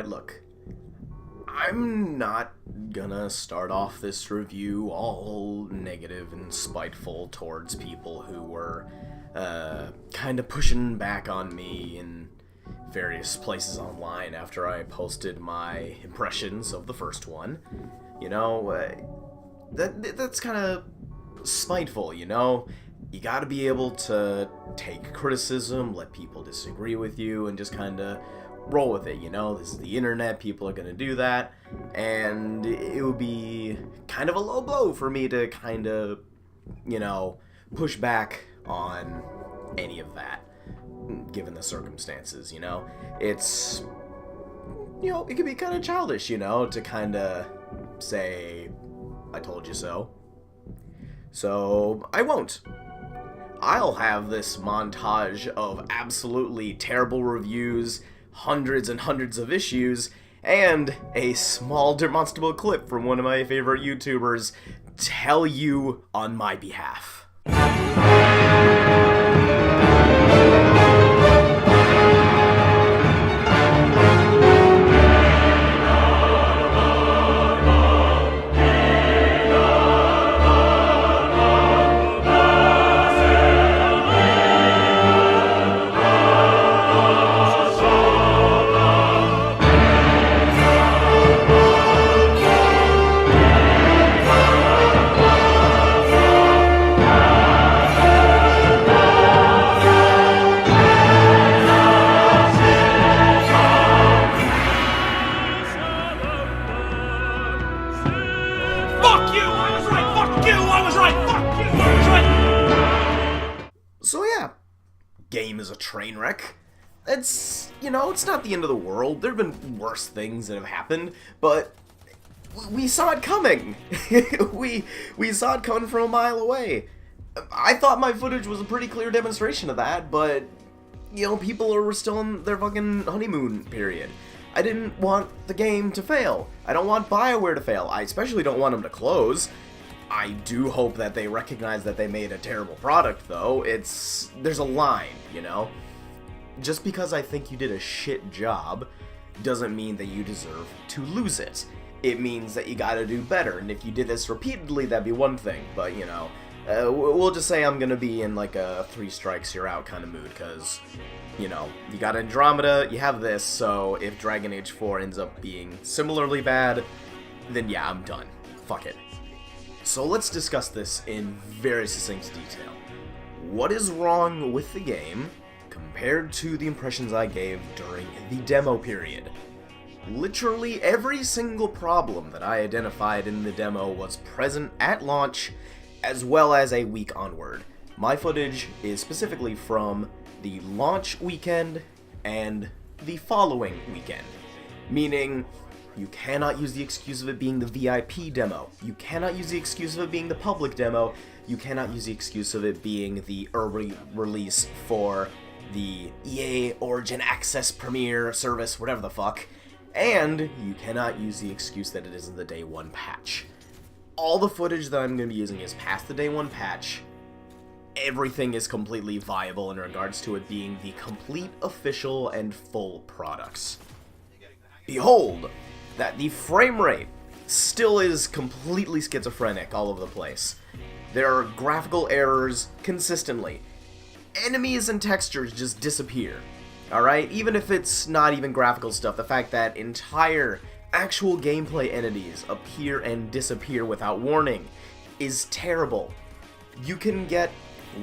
Alright, look. I'm not gonna start off this review all negative and spiteful towards people who were, kind of pushing back on me in various places online after I posted my impressions of the first one. You know, that's kind of spiteful, you know? You gotta be able to take criticism, let people disagree with you, and just kind of roll with it, you know? This is the internet, people are gonna do that, and it would be kind of a low blow for me to kind of, you know, push back on any of that, given the circumstances, you know? It's, you know, it can be kind of childish, you know, to kind of say, I told you so. So, I won't. I'll have this montage of absolutely terrible reviews, hundreds and hundreds of issues, and a small demonstrable clip from one of my favorite YouTubers tell you on my behalf. So yeah, game is a train wreck. It's, you know, it's not the end of the world. There have been worse things that have happened, but we saw it coming. we saw it coming from a mile away. I thought my footage was a pretty clear demonstration of that, but, you know, people were still in their fucking honeymoon period. I didn't want the game to fail. I don't want Bioware to fail. I especially don't want them to close. I do hope that they recognize that they made a terrible product, though. There's a line, you know? Just because I think you did a shit job doesn't mean that you deserve to lose it. It means that you gotta do better, and if you did this repeatedly, that'd be one thing, but, you know, we'll just say I'm gonna be in, like, a 3 strikes, you're out kind of mood, because, you know, you got Andromeda, you have this, so if Dragon Age 4 ends up being similarly bad, then yeah, I'm done. Fuck it. So let's discuss this in very succinct detail. What is wrong with the game compared to the impressions I gave during the demo period? Literally every single problem that I identified in the demo was present at launch, as well as a week onward. My footage is specifically from the launch weekend and the following weekend, meaning you cannot use the excuse of it being the VIP demo. You cannot use the excuse of it being the public demo. You cannot use the excuse of it being the early release for the EA Origin Access Premier service, whatever the fuck. And you cannot use the excuse that it isn't the day one patch. All the footage that I'm going to be using is past the day one patch. Everything is completely viable in regards to it being the complete, official, and full products. Behold, that the frame rate still is completely schizophrenic all over the place. There are graphical errors consistently. Enemies and textures just disappear. Alright? Even if it's not even graphical stuff, the fact that entire actual gameplay entities appear and disappear without warning is terrible. You can get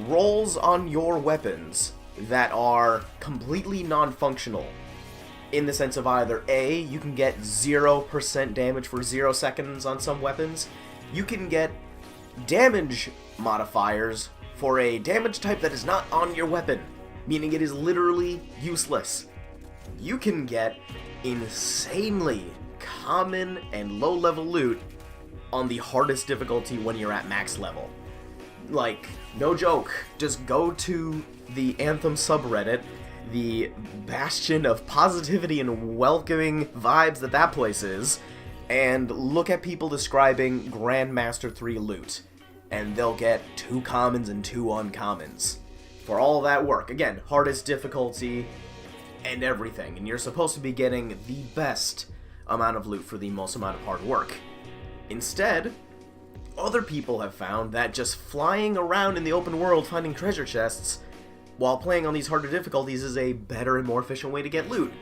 rolls on your weapons that are completely non-functional. In the sense of either A, you can get 0% damage for 0 seconds on some weapons. You can get damage modifiers for a damage type that is not on your weapon, meaning it is literally useless. You can get insanely common and low-level loot on the hardest difficulty when you're at max level. Like, no joke, just go to the Anthem subreddit, the bastion of positivity and welcoming vibes that place is, and look at people describing Grandmaster 3 loot, and they'll get 2 commons and 2 uncommons. For all that work, again, hardest difficulty, and everything, and you're supposed to be getting the best amount of loot for the most amount of hard work. Instead, other people have found that just flying around in the open world finding treasure chests while playing on these harder difficulties is a better and more efficient way to get loot.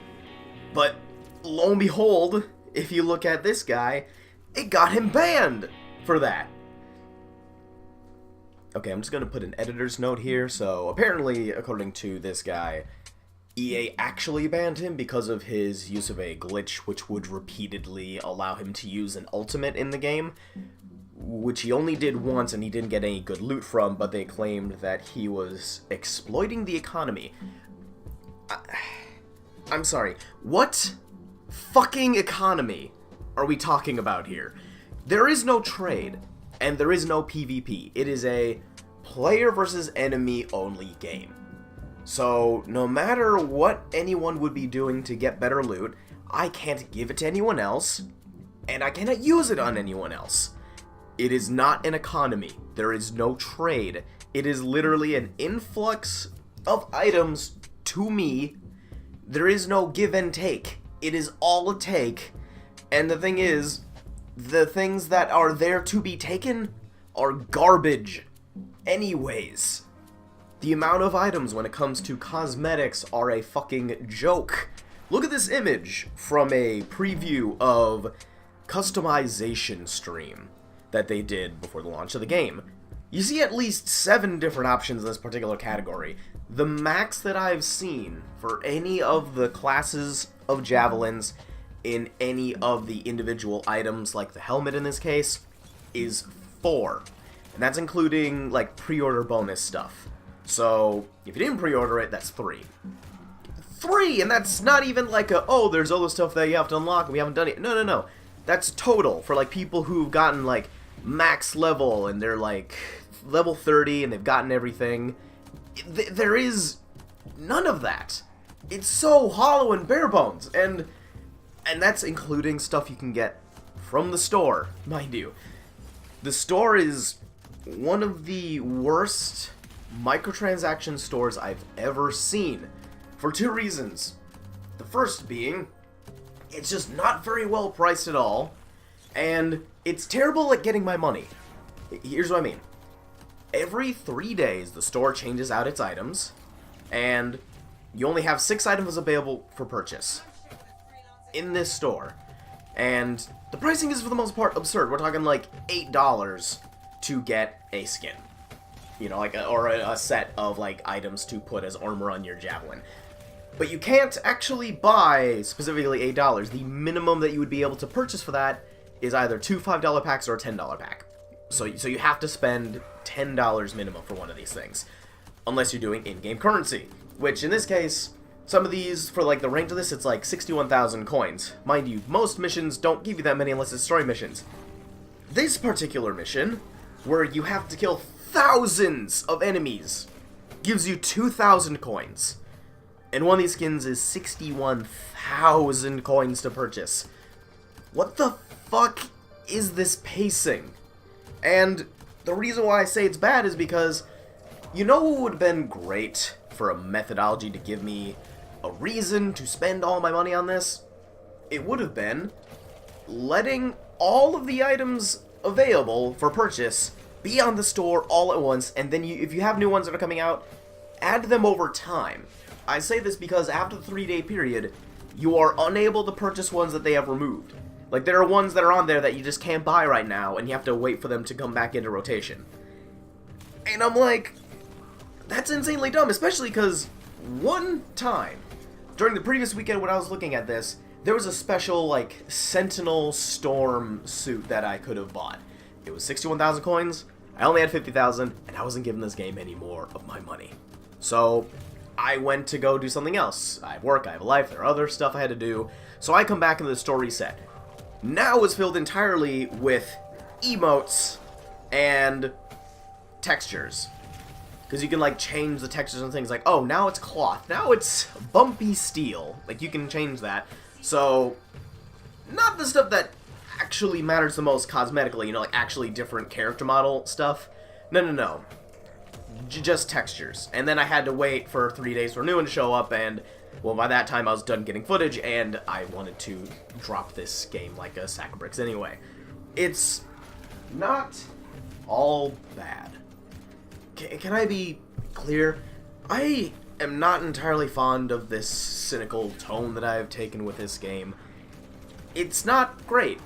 But lo and behold, if you look at this guy, it got him banned for that. Okay, I'm just going to put an editor's note here. So apparently, according to this guy, EA actually banned him because of his use of a glitch which would repeatedly allow him to use an ultimate in the game, which he only did once and he didn't get any good loot from, but they claimed that he was exploiting the economy. I'm sorry, what fucking economy are we talking about here? There is no trade, and there is no PvP. It is a player versus enemy only game. So, no matter what anyone would be doing to get better loot, I can't give it to anyone else, and I cannot use it on anyone else. It is not an economy. There is no trade. It is literally an influx of items to me. There is no give and take. It is all a take. And the thing is, the things that are there to be taken are garbage anyways. The amount of items when it comes to cosmetics are a fucking joke. Look at this image from a preview of customization stream that they did before the launch of the game. You see at least 7 different options in this particular category. The max that I've seen for any of the classes of javelins in any of the individual items, like the helmet in this case, is 4. And that's including, like, pre-order bonus stuff. So, if you didn't pre-order it, that's 3. 3! And that's not even like a, oh, there's all the stuff that you have to unlock and we haven't done it. No, no, no. That's total for, like, people who've gotten, like, max level and they're, like, level 30 and they've gotten everything. There is none of that. It's so hollow and bare bones. And that's including stuff you can get from the store, mind you. The store is one of the worst microtransaction stores I've ever seen, for 2 reasons. The first being, it's just not very well priced at all, and it's terrible at getting my money. Here's what I mean. Every 3 days, the store changes out its items, and you only have 6 items available for purchase in this store. And the pricing is, for the most part, absurd. We're talking like $8 to get a skin. You know, like a set of, like, items to put as armor on your javelin. But you can't actually buy, specifically $8. The minimum that you would be able to purchase for that is either 2 $5 packs or a $10 pack. So you have to spend $10 minimum for one of these things. Unless you're doing in-game currency. Which, in this case, some of these, for, like, the range of this, it's like 61,000 coins. Mind you, most missions don't give you that many unless it's story missions. This particular mission, where you have to kill thousands of enemies, gives you 2,000 coins. And one of these skins is 61,000 coins to purchase. What the fuck is this pacing? And the reason why I say it's bad is because, you know what would have been great for a methodology to give me a reason to spend all my money on this? It would have been letting all of the items available for purchase be on the store all at once, and then if you have new ones that are coming out, add them over time. I say this because after the 3-day period, you are unable to purchase ones that they have removed. Like, there are ones that are on there that you just can't buy right now, and you have to wait for them to come back into rotation. And I'm like, that's insanely dumb, especially because one time, during the previous weekend when I was looking at this, there was a special, like, Sentinel Storm suit that I could have bought. It was 61,000 coins, I only had 50,000, and I wasn't giving this game any more of my money. So, I went to go do something else. I have work, I have a life, there are other stuff I had to do, so I come back into the store reset. Now it's filled entirely with emotes and textures. Because you can, like, change the textures and things, like, oh, now it's cloth, now it's bumpy steel. Like, you can change that. So, not the stuff that actually matters the most cosmetically, you know, like actually different character model stuff. No. Just textures. And then I had to wait for 3 days for a new one to show up, and Well, by that time I was done getting footage, and I wanted to drop this game like a sack of bricks anyway. It's not all bad. Can I be clear? I am not entirely fond of this cynical tone that I have taken with this game. It's not great.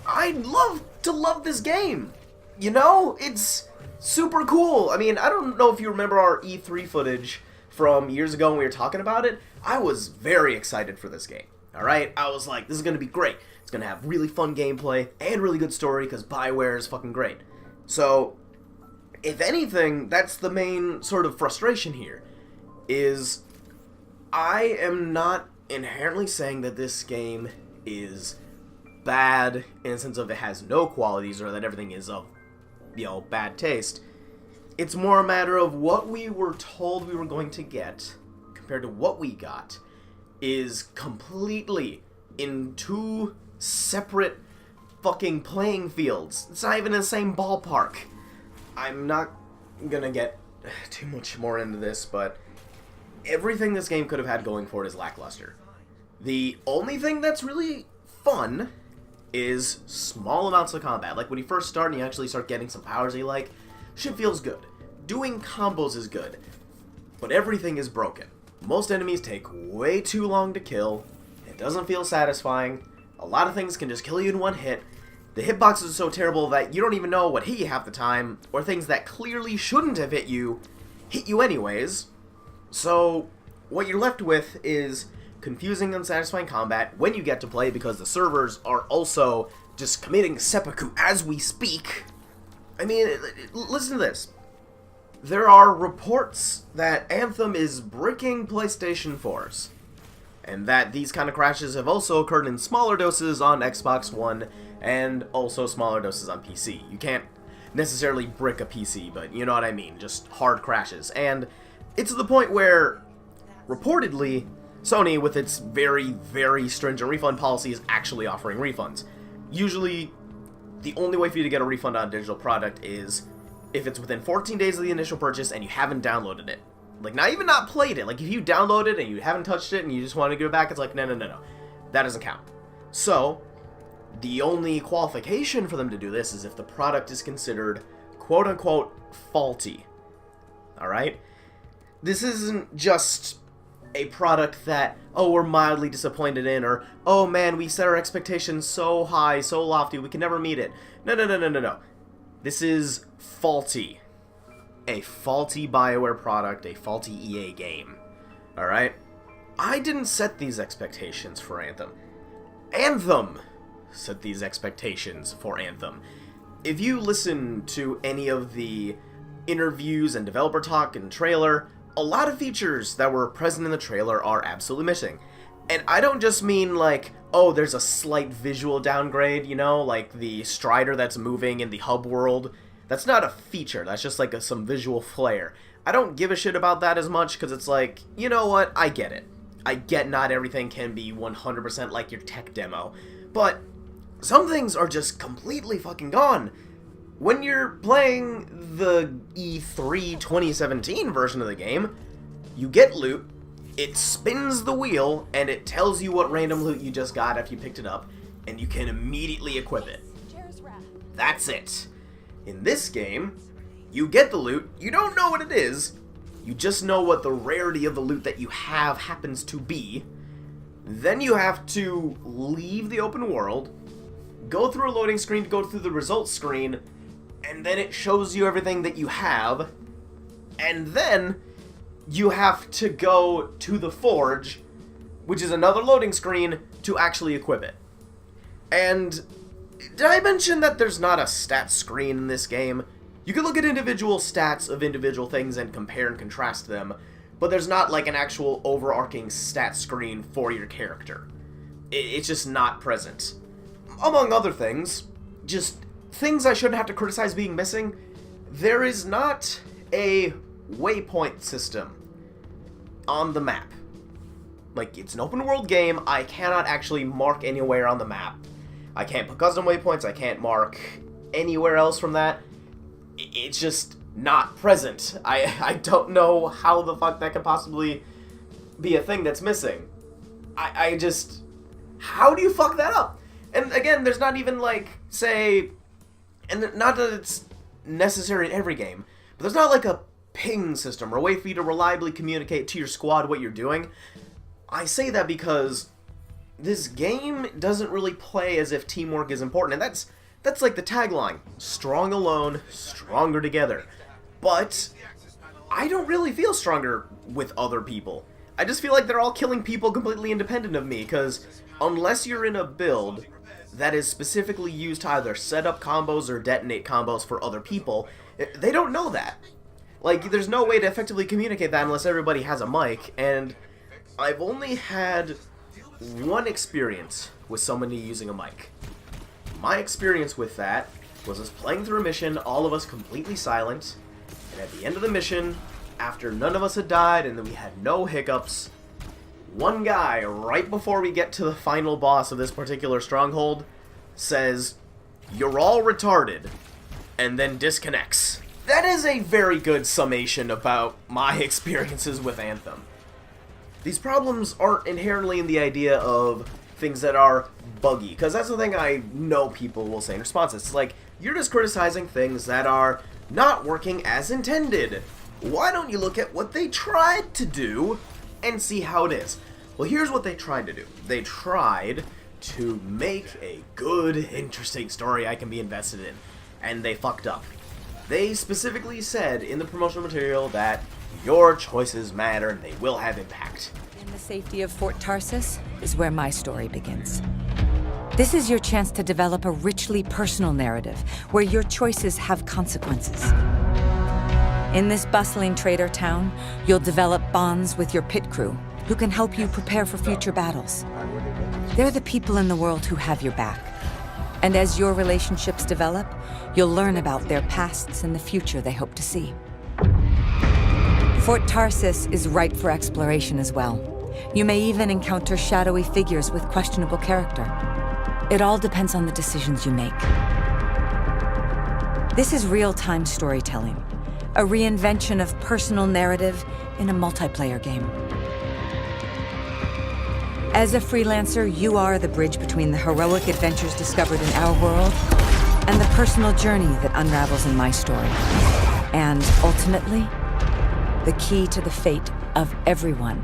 I'd love to love this game. You know, it's super cool. I mean, I don't know if you remember our E3 footage from years ago when we were talking about it. I was very excited for this game. Alright? I was like, this is going to be great. It's going to have really fun gameplay and really good story because Bioware is fucking great. So, if anything, that's the main sort of frustration here, is I am not inherently saying that this game is bad in the sense of it has no qualities or that everything is of, bad taste. It's more a matter of what we were told we were going to get compared to what we got is completely in two separate fucking playing fields. It's not even in the same ballpark. I'm not gonna get too much more into this, but everything this game could have had going for it is lackluster. The only thing that's really fun is small amounts of combat. Like when you first start and you actually start getting some powers you like, shit feels good. Doing combos is good, but everything is broken. Most enemies take way too long to kill. It doesn't feel satisfying. A lot of things can just kill you in one hit. The hitboxes are so terrible that you don't even know what hit you half the time, or things that clearly shouldn't have hit you anyways. So, what you're left with is confusing, unsatisfying combat when you get to play because the servers are also just committing seppuku as we speak. I mean, listen to this. There are reports that Anthem is bricking PlayStation 4s, and that these kind of crashes have also occurred in smaller doses on Xbox One and also smaller doses on PC. You can't necessarily brick a PC, but you know what I mean, just hard crashes. And it's to the point where, reportedly, Sony, with its very, very stringent refund policy, is actually offering refunds. Usually, the only way for you to get a refund on a digital product is if it's within 14 days of the initial purchase and you haven't downloaded it. Like, not even not played it. Like, if you download it and you haven't touched it and you just want to give it back, it's like, no. That doesn't count. So, the only qualification for them to do this is if the product is considered quote-unquote faulty. Alright? This isn't just a product that, oh, we're mildly disappointed in, or, oh man, we set our expectations so high, so lofty, we can never meet it. No. This is faulty. A faulty Bioware product, a faulty EA game. Alright? I didn't set these expectations for Anthem. Anthem set these expectations for Anthem. If you listen to any of the interviews and developer talk and trailer, a lot of features that were present in the trailer are absolutely missing. And I don't just mean like, oh, there's a slight visual downgrade, like the Strider that's moving in the hub world. That's not a feature, that's just like some visual flair. I don't give a shit about that as much, because it's like, you know what, I get it. I get not everything can be 100% like your tech demo, but some things are just completely fucking gone. When you're playing the E3 2017 version of the game, you get loot, it spins the wheel, and it tells you what random loot you just got after you picked it up, and you can immediately equip it. That's it. In this game, you get the loot, you don't know what it is, you just know what the rarity of the loot that you have happens to be, then you have to leave the open world, go through a loading screen to go through the results screen, and then it shows you everything that you have, and then you have to go to the forge, which is another loading screen, to actually equip it. And did I mention that there's not a stat screen in this game? You can look at individual stats of individual things and compare and contrast them, but there's not like an actual overarching stat screen for your character. It's just not present. Among other things, just things I shouldn't have to criticize being missing, there is not a waypoint system on the map. Like, it's an open world game, I cannot actually mark anywhere on the map. I can't put custom waypoints, I can't mark anywhere else from that. It's just not present. I don't know how the fuck that could possibly be a thing that's missing. I just... How do you fuck that up? And again, there's not even, like, say... And not that it's necessary in every game, but there's not like a ping system or a way for you to reliably communicate to your squad what you're doing. I say that because this game doesn't really play as if teamwork is important, and that's like the tagline. Strong alone, stronger together. But I don't really feel stronger with other people. I just feel like they're all killing people completely independent of me, because unless you're in a build that is specifically used to either set up combos or detonate combos for other people, they don't know that. Like, there's no way to effectively communicate that unless everybody has a mic, and I've only had one experience with somebody using a mic. My experience with that was us playing through a mission, all of us completely silent, and at the end of the mission, after none of us had died and then we had no hiccups, one guy, right before we get to the final boss of this particular stronghold, says, "You're all retarded," and then disconnects. That is a very good summation about my experiences with Anthem. These problems aren't inherently in the idea of things that are buggy, because that's the thing I know people will say in response. It's like, you're just criticizing things that are not working as intended. Why don't you look at what they tried to do and see how it is? Well, here's what they tried to do. They tried to make a good, interesting story I can be invested in, and they fucked up. They specifically said in the promotional material that your choices matter and they will have impact. In the safety of Fort Tarsis is where my story begins. This is your chance to develop a richly personal narrative where your choices have consequences. In this bustling trader town, you'll develop bonds with your pit crew who can help you prepare for future battles. They're the people in the world who have your back. And as your relationships develop, you'll learn about their pasts and the future they hope to see. Fort Tarsis is ripe for exploration as well. You may even encounter shadowy figures with questionable character. It all depends on the decisions you make. This is real-time storytelling, a reinvention of personal narrative in a multiplayer game. As a freelancer, you are the bridge between the heroic adventures discovered in our world and the personal journey that unravels in my story. And ultimately, the key to the fate of everyone.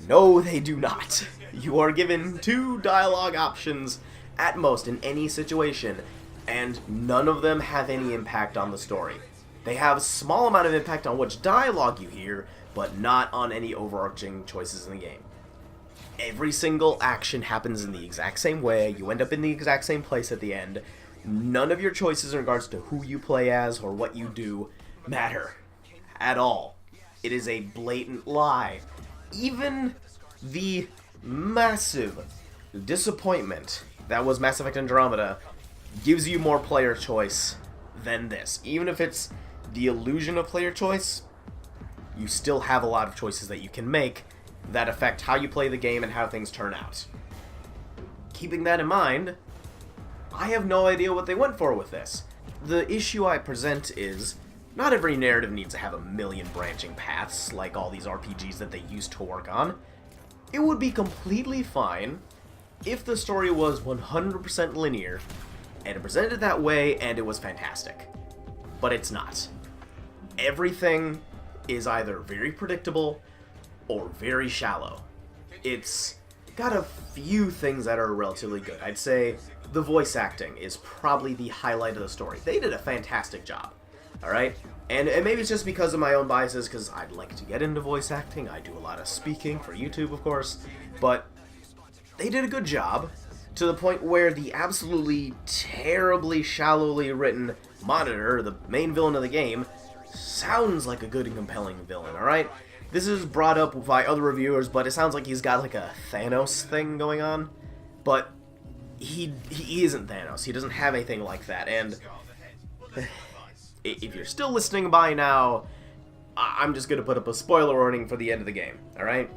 No, they do not. You are given 2 dialogue options at most in any situation, and none of them have any impact on the story. They have a small amount of impact on which dialogue you hear, but not on any overarching choices in the game. Every single action happens in the exact same way, you end up in the exact same place at the end. None of your choices in regards to who you play as or what you do matter at all. It is a blatant lie. Even the massive disappointment that was Mass Effect Andromeda gives you more player choice than this. Even if it's the illusion of player choice, you still have a lot of choices that you can make that affect how you play the game and how things turn out. Keeping that in mind, I have no idea what they went for with this. The issue I present is, not every narrative needs to have a million branching paths like all these RPGs that they used to work on. It would be completely fine if the story was 100% linear, and it presented that way, and it was fantastic. But it's not. Everything is either very predictable or very shallow. It's got a few things that are relatively good. I'd say the voice acting is probably the highlight of the story. They did a fantastic job. Alright? And maybe it's just because of my own biases, because I'd like to get into voice acting. I do a lot of speaking for YouTube, of course. But they did a good job, to the point where the absolutely terribly shallowly written Monitor, the main villain of the game, sounds like a good and compelling villain, alright? This is brought up by other reviewers, but it sounds like he's got like a Thanos thing going on. But he isn't Thanos. He doesn't have anything like that, and if you're still listening by now, I'm just gonna put up a spoiler warning for the end of the game, alright?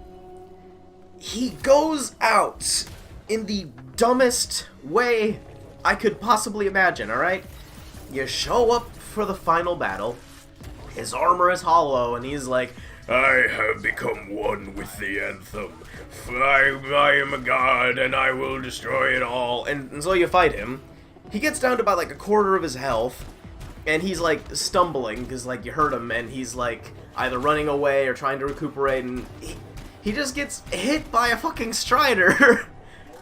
He goes out in the dumbest way I could possibly imagine, alright? You show up for the final battle, his armor is hollow, and he's like, I have become one with the Anthem. I am a god, and I will destroy it all. And so you fight him. He gets down to about like a quarter of his health, and he's like stumbling, because like you hurt him, and he's like either running away or trying to recuperate, and he just gets hit by a fucking Strider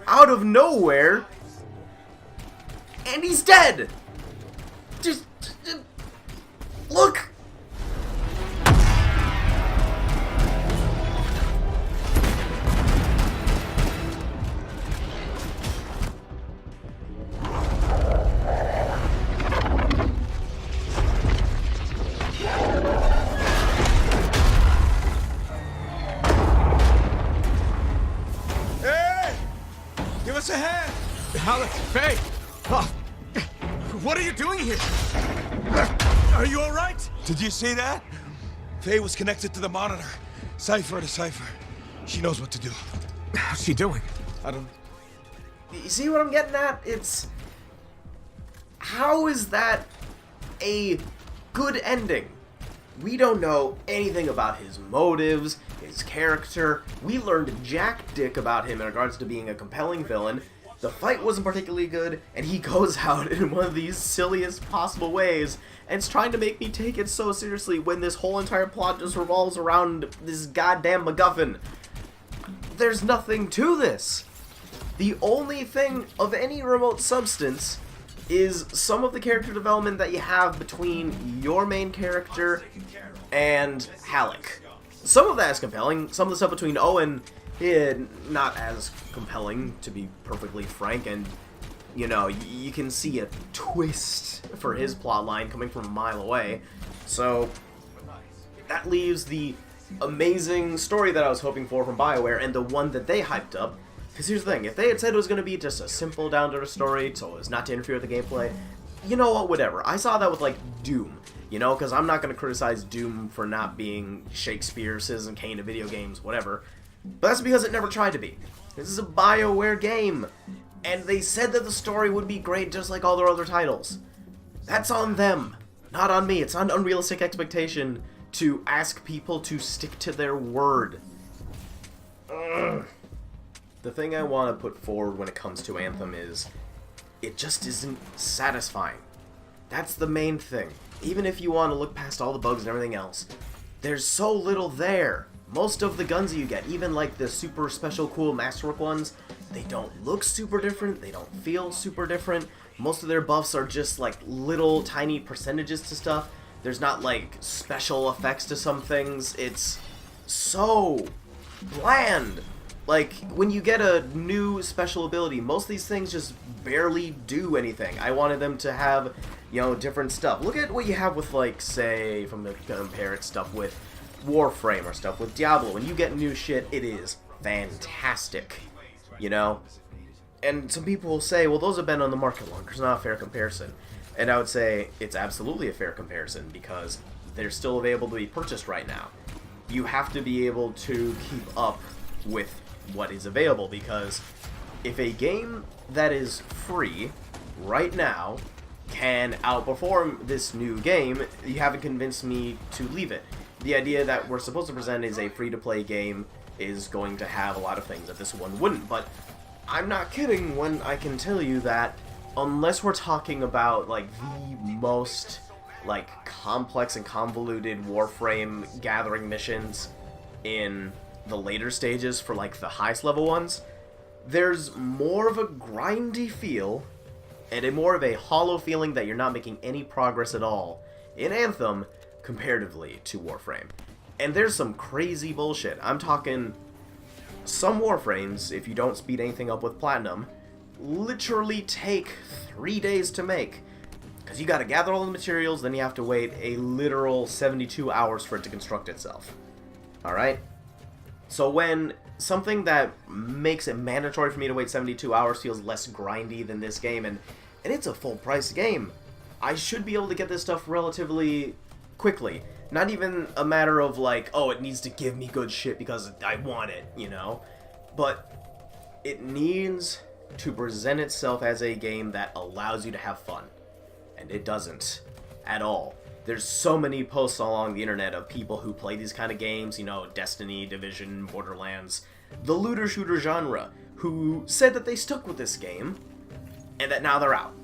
out of nowhere, and he's dead! Just look! Give us a hand! Alex, Faye! Oh, what are you doing here? Are you alright? Did you see that? Faye was connected to the monitor. Cipher to cipher. She knows what to do. How's she doing? I don't... You see what I'm getting at? It's... How is that a good ending? We don't know anything about his motives, his character. We learned jack dick about him in regards to being a compelling villain. The fight wasn't particularly good, and he goes out in one of these silliest possible ways, and it's trying to make me take it so seriously when this whole entire plot just revolves around this goddamn MacGuffin. There's nothing to this. The only thing of any remote substance is some of the character development that you have between your main character and Halleck. Some of that is compelling. Some of the stuff between Owen is not as compelling, to be perfectly frank, and, you know, you can see a twist for his plotline coming from a mile away. So, that leaves the amazing story that I was hoping for from Bioware, and the one that they hyped up. Because here's the thing, if they had said it was going to be just a simple down-to-earth story, so as not to interfere with the gameplay, you know what, whatever. I saw that with, like, Doom, you know, because I'm not going to criticize Doom for not being Shakespeare, Citizen Kane of video games, whatever. But that's because it never tried to be. This is a Bioware game, and they said that the story would be great just like all their other titles. That's on them, not on me. It's an unrealistic expectation to ask people to stick to their word. Ugh. The thing I want to put forward when it comes to Anthem is, it just isn't satisfying. That's the main thing. Even if you want to look past all the bugs and everything else, there's so little there. Most of the guns you get, even like the super special cool Masterwork ones, they don't look super different, they don't feel super different. Most of their buffs are just like little tiny percentages to stuff. There's not like special effects to some things. It's so bland. Like, when you get a new special ability, most of these things just barely do anything. I wanted them to have, you know, different stuff. Look at what you have with, like, say, if I'm going to compare it, stuff with Warframe or stuff with Diablo. When you get new shit, it is fantastic, you know? And some people will say, well, those have been on the market longer, it's not a fair comparison. And I would say it's absolutely a fair comparison, because they're still available to be purchased right now. You have to be able to keep up with what is available, because if a game that is free right now can outperform this new game, you haven't convinced me to leave it. The idea that we're supposed to present is a free-to-play game is going to have a lot of things that this one wouldn't, but I'm not kidding when I can tell you that unless we're talking about like the most like complex and convoluted Warframe gathering missions in the later stages for like the highest level ones, there's more of a grindy feel and a more of a hollow feeling that you're not making any progress at all in Anthem comparatively to Warframe. And there's some crazy bullshit. I'm talking some Warframes, if you don't speed anything up with Platinum, literally take 3 days to make. Because you gotta gather all the materials, then you have to wait a literal 72 hours for it to construct itself. Alright? So when something that makes it mandatory for me to wait 72 hours feels less grindy than this game, and it's a full-price game, I should be able to get this stuff relatively quickly. Not even a matter of like, oh, it needs to give me good shit because I want it, you know? But it needs to present itself as a game that allows you to have fun. And it doesn't at all. There's so many posts along the internet of people who play these kind of games, you know, Destiny, Division, Borderlands, the looter shooter genre, who said that they stuck with this game and that now they're out.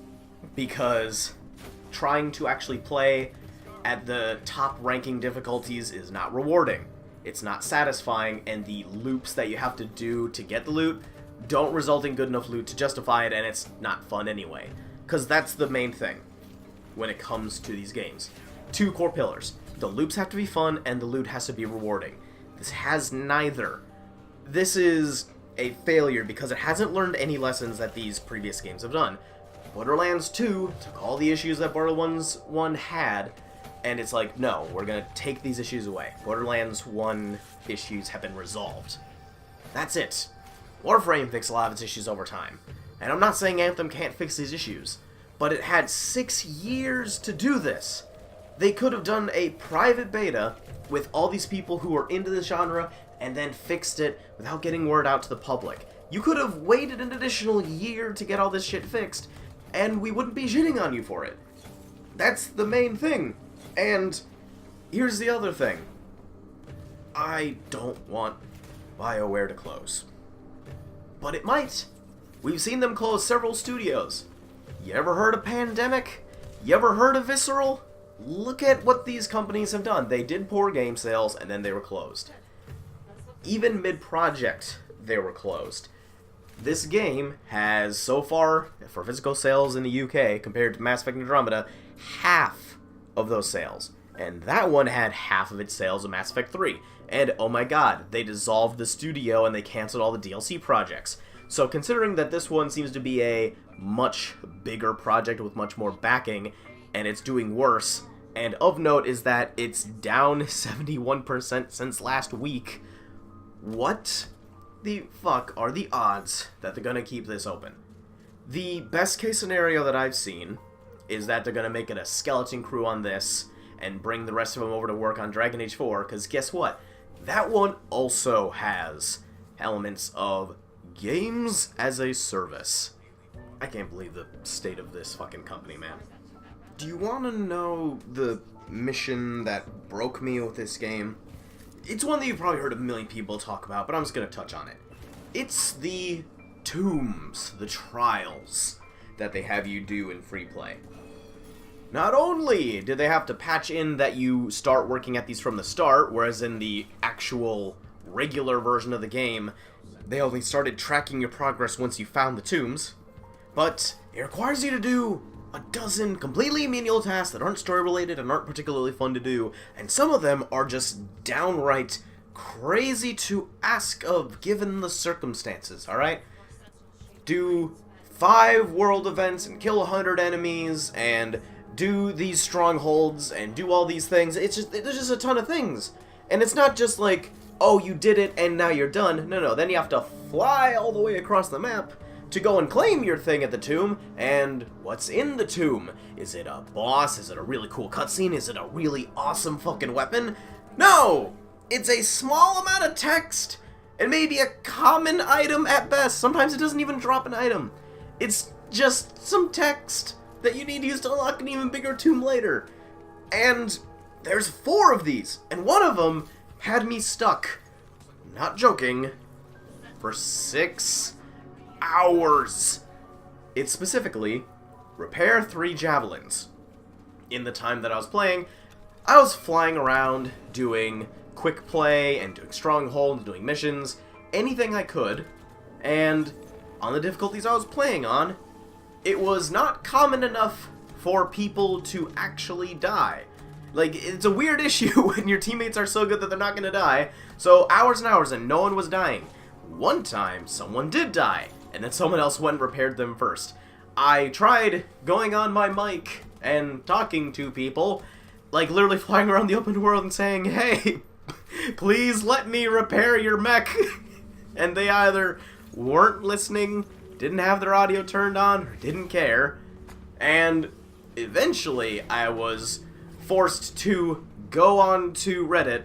Because trying to actually play at the top ranking difficulties is not rewarding. It's not satisfying, and the loops that you have to do to get the loot don't result in good enough loot to justify it, and it's not fun anyway. Because that's the main thing when it comes to these games. Two core pillars. The loops have to be fun, and the loot has to be rewarding. This has neither. This is a failure because it hasn't learned any lessons that these previous games have done. Borderlands 2 took all the issues that Borderlands 1 had, and it's like, no, we're gonna take these issues away. Borderlands 1 issues have been resolved. That's it. Warframe fixed a lot of its issues over time. And I'm not saying Anthem can't fix these issues, but it had 6 years to do this. They could have done a private beta with all these people who are into this genre and then fixed it without getting word out to the public. You could have waited an additional year to get all this shit fixed, and we wouldn't be shitting on you for it. That's the main thing. And here's the other thing. I don't want Bioware to close. But it might. We've seen them close several studios. You ever heard of Pandemic? You ever heard of Visceral? Look at what these companies have done. They did poor game sales, and then they were closed. Even mid-project, they were closed. This game has, so far, for physical sales in the UK, compared to Mass Effect Andromeda, half of those sales. And that one had half of its sales of Mass Effect 3. And oh my god, they dissolved the studio and they canceled all the DLC projects. So considering that this one seems to be a much bigger project with much more backing, and it's doing worse, and of note is that it's down 71% since last week, what the fuck are the odds that they're gonna keep this open? The best case scenario that I've seen is that they're gonna make it a skeleton crew on this and bring the rest of them over to work on Dragon Age 4, because guess what? That one also has elements of games as a service. I can't believe the state of this fucking company, man. Do you want to know the mission that broke me with this game? It's one that you've probably heard a million people talk about, but I'm just going to touch on it. It's the tombs, the trials that they have you do in free play. Not only did they have to patch in that you start working at these from the start, whereas in the actual regular version of the game, they only started tracking your progress once you found the tombs, but it requires you to do a dozen completely menial tasks that aren't story related and aren't particularly fun to do, and some of them are just downright crazy to ask of given the circumstances, alright? Do 5 world events and kill 100 enemies and do these strongholds and do all these things. There's just a ton of things. And it's not just like, oh, you did it and now you're done. No, then you have to fly all the way across the map to go and claim your thing at the tomb. And what's in the tomb? Is it a boss? Is it a really cool cutscene? Is it a really awesome fucking weapon? No! It's a small amount of text and maybe a common item at best. Sometimes it doesn't even drop an item. It's just some text that you need to use to unlock an even bigger tomb later. And there's 4 of these, and one of them had me stuck, not joking, for 6 hours. It's specifically, repair 3 javelins. In the time that I was playing, I was flying around doing quick play and doing stronghold and doing missions, anything I could, and on the difficulties I was playing on, it was not common enough for people to actually die. Like, it's a weird issue when your teammates are so good that they're not gonna die. So hours and hours and no one was dying. One time, someone did die, and then someone else went and repaired them first. I tried going on my mic and talking to people, like literally flying around the open world and saying, hey, please let me repair your mech. And they either weren't listening, didn't have their audio turned on, or didn't care. And eventually I was forced to go on to Reddit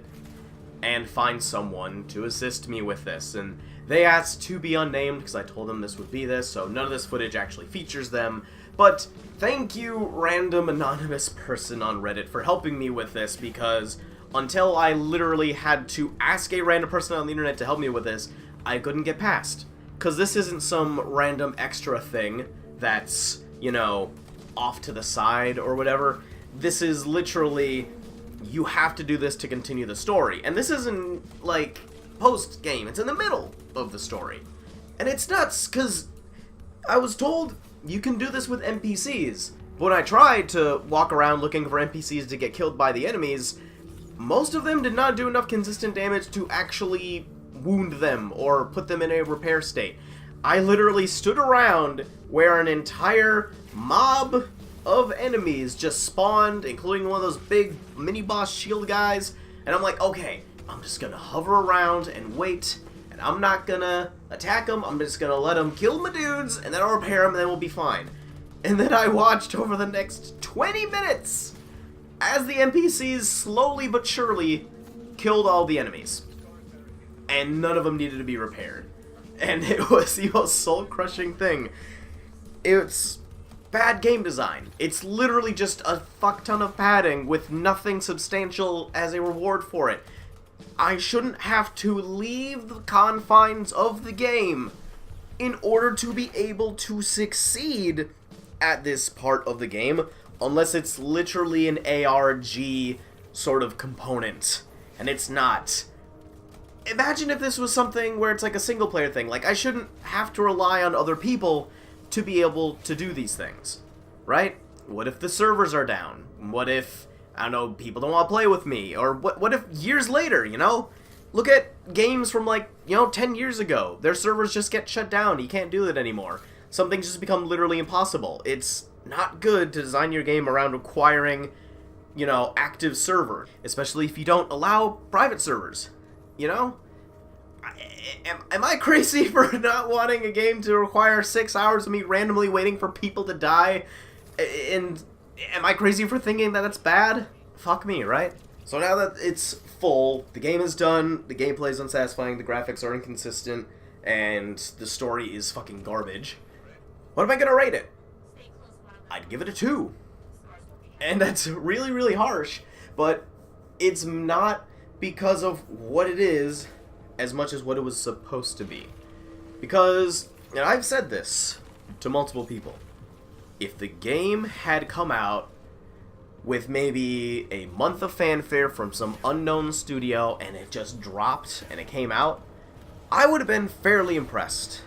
and find someone to assist me with this, and they asked to be unnamed because I told them this would be this, so none of this footage actually features them. But thank you, random anonymous person on Reddit, for helping me with this, because until I literally had to ask a random person on the internet to help me with this, I couldn't get past. Because this isn't some random extra thing that's, you know, off to the side or whatever. This is literally, you have to do this to continue the story. And this isn't, like, post-game. It's in the middle of the story. And it's nuts, because I was told you can do this with NPCs. But when I tried to walk around looking for NPCs to get killed by the enemies, most of them did not do enough consistent damage to actually wound them or put them in a repair state. I literally stood around where an entire mob of enemies just spawned, including one of those big mini-boss shield guys, and I'm like, okay, I'm just gonna hover around and wait, and I'm not gonna attack them, I'm just gonna let them kill my dudes, and then I'll repair them, and then we'll be fine. And then I watched over the next 20 minutes as the NPCs slowly but surely killed all the enemies. And none of them needed to be repaired. And it was the most soul-crushing thing. It's bad game design. It's literally just a fuck ton of padding with nothing substantial as a reward for it. I shouldn't have to leave the confines of the game in order to be able to succeed at this part of the game, unless it's literally an ARG sort of component. And it's not. Imagine if this was something where it's like a single player thing. Like, I shouldn't have to rely on other people to be able to do these things, right? What if the servers are down? What if, I don't know, people don't want to play with me? Or what if years later, you know? Look at games from, like, 10 years ago. Their servers just get shut down. You can't do it anymore. Some things just become literally impossible. It's not good to design your game around requiring, active server, especially if you don't allow private servers. Am I crazy for not wanting a game to require 6 hours of me randomly waiting for people to die? And am I crazy for thinking that that's bad? Fuck me, right? So now that it's full, the game is done, the gameplay is unsatisfying, the graphics are inconsistent, and the story is fucking garbage. What am I gonna rate it? I'd give it a 2. And that's really, really harsh, but it's not because of what it is as much as what it was supposed to be. Because, and I've said this to multiple people, if the game had come out with maybe a month of fanfare from some unknown studio and it just dropped and it came out, I would have been fairly impressed.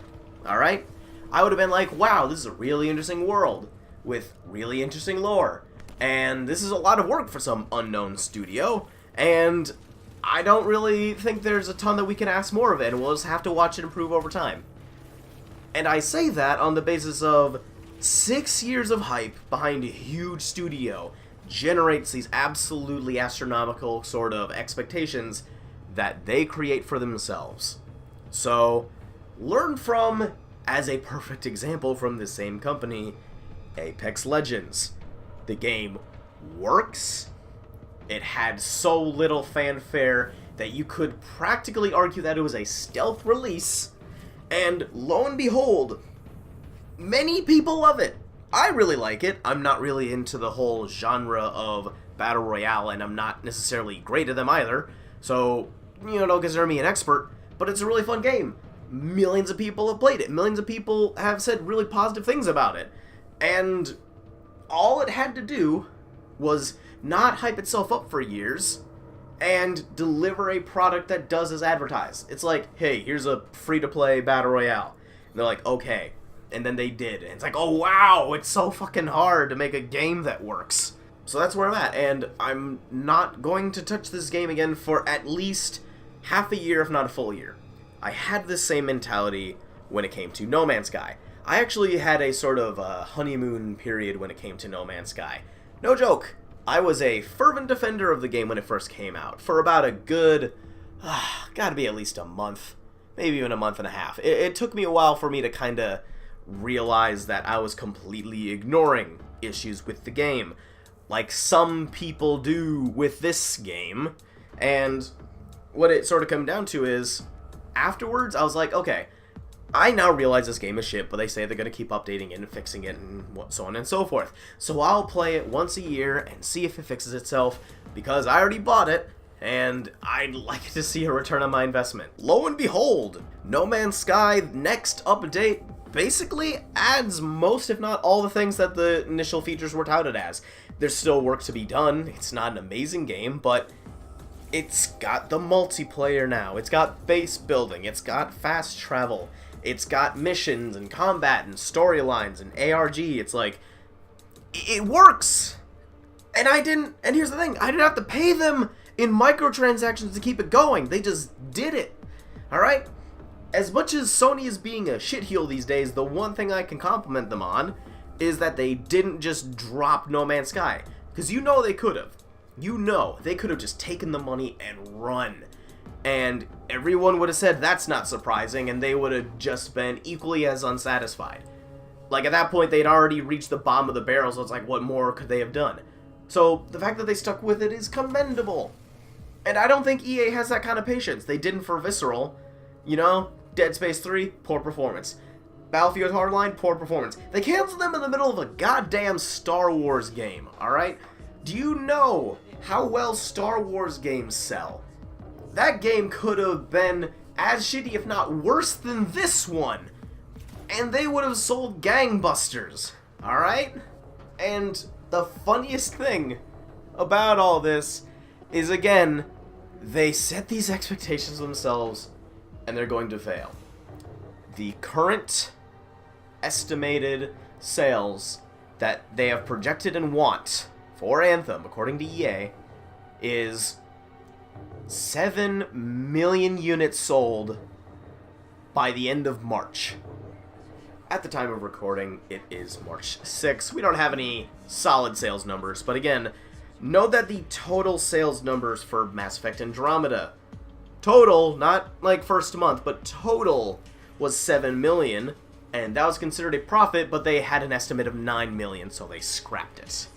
Alright? I would have been like, wow, this is a really interesting world with really interesting lore. And this is a lot of work for some unknown studio, and I don't really think there's a ton that we can ask more of it, and we'll just have to watch it improve over time. And I say that on the basis of 6 years of hype behind a huge studio generates these absolutely astronomical sort of expectations that they create for themselves. So, learn from, as a perfect example from the same company, Apex Legends. The game works. It had so little fanfare that you could practically argue that it was a stealth release, and lo and behold, many people love it. I really like it. I'm not really into the whole genre of Battle Royale, and I'm not necessarily great at them either, so, don't consider me an expert, but it's a really fun game. Millions of people have played it. Millions of people have said really positive things about it. And all it had to do was not hype itself up for years and deliver a product that does as advertised. It's like, hey, here's a free-to-play Battle Royale. And they're like, okay. And then they did. And it's like, oh, wow, it's so fucking hard to make a game that works. So that's where I'm at. And I'm not going to touch this game again for at least half a year, if not a full year. I had this same mentality when it came to No Man's Sky. I actually had a sort of honeymoon period when it came to No Man's Sky. No joke. I was a fervent defender of the game when it first came out, for about a good, gotta be at least a month, maybe even a month and a half. It took me a while for me to kind of realize that I was completely ignoring issues with the game, like some people do with this game. And what it sort of came down to is, afterwards, I was like, okay, I now realize this game is shit, but they say they're going to keep updating it and fixing it and so on and so forth. So I'll play it once a year and see if it fixes itself, because I already bought it, and I'd like to see a return on my investment. Lo and behold, No Man's Sky next update basically adds most, if not all, the things that the initial features were touted as. There's still work to be done. It's not an amazing game, but it's got the multiplayer now. It's got base building. It's got fast travel. It's got missions and combat and storylines and ARG. It's like, it works. And here's the thing, I didn't have to pay them in microtransactions to keep it going. They just did it. Alright? As much as Sony is being a shitheel these days, the one thing I can compliment them on is that they didn't just drop No Man's Sky. Because you know they could have. You know, they could have just taken the money and run. And everyone would have said that's not surprising, and they would have just been equally as unsatisfied. Like, at that point, they'd already reached the bottom of the barrel, so it's like, what more could they have done? So, the fact that they stuck with it is commendable. And I don't think EA has that kind of patience. They didn't for Visceral. You know, Dead Space 3, poor performance. Battlefield Hardline, poor performance. They canceled them in the middle of a goddamn Star Wars game, alright? Do you know how well Star Wars games sell? That game could have been as shitty, if not worse than this one. And they would have sold gangbusters, alright? And the funniest thing about all this is, again, they set these expectations themselves, and they're going to fail. The current estimated sales that they have projected and want for Anthem, according to EA, is 7 million units sold by the end of March. At the time of recording, it is March 6th. We don't have any solid sales numbers, but again, know that the total sales numbers for Mass Effect Andromeda, total, not like first month, but total, was 7 million, and that was considered a profit, but they had an estimate of 9 million, so they scrapped it.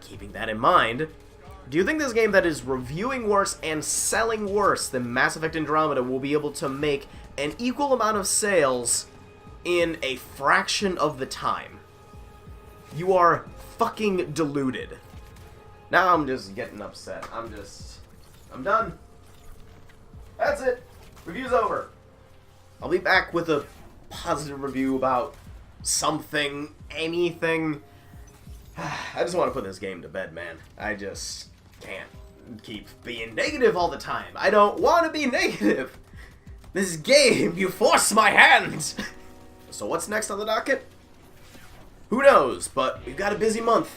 Keeping that in mind, do you think this game that is reviewing worse and selling worse than Mass Effect Andromeda will be able to make an equal amount of sales in a fraction of the time? You are fucking deluded. Now I'm just getting upset. I'm done. That's it. Review's over. I'll be back with a positive review about something, anything. I just want to put this game to bed, man. I just can't keep being negative all the time. I don't want to be negative. This game, you force my hand. So what's next on the docket? Who knows, but we've got a busy month.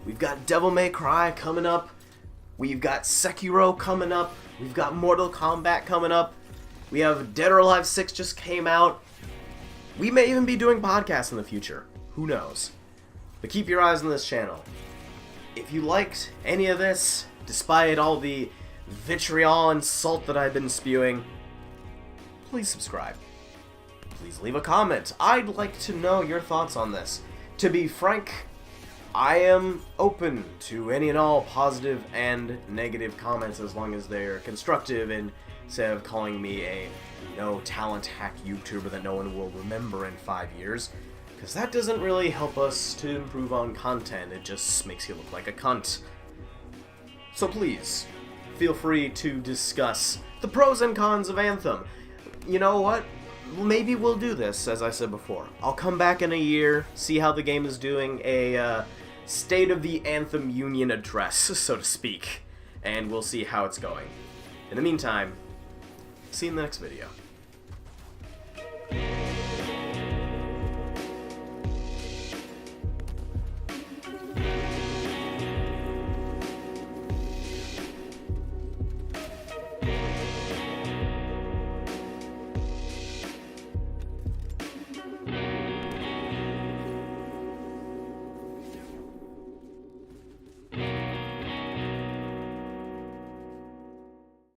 We've got Devil May Cry coming up. We've got Sekiro coming up. We've got Mortal Kombat coming up. We have Dead or Alive 6 just came out. We may even be doing podcasts in the future. Who knows? But keep your eyes on this channel. If you liked any of this, despite all the vitriol and salt that I've been spewing, please subscribe. Please leave a comment. I'd like to know your thoughts on this. To be frank, I am open to any and all positive and negative comments as long as they're constructive, and instead of calling me a no talent hack YouTuber that no one will remember in 5 years. Because that doesn't really help us to improve on content, it just makes you look like a cunt. So please, feel free to discuss the pros and cons of Anthem. You know what? Maybe we'll do this, as I said before. I'll come back in a year, see how the game is doing, a State of the Anthem Union address, so to speak, and we'll see how it's going. In the meantime, see you in the next video.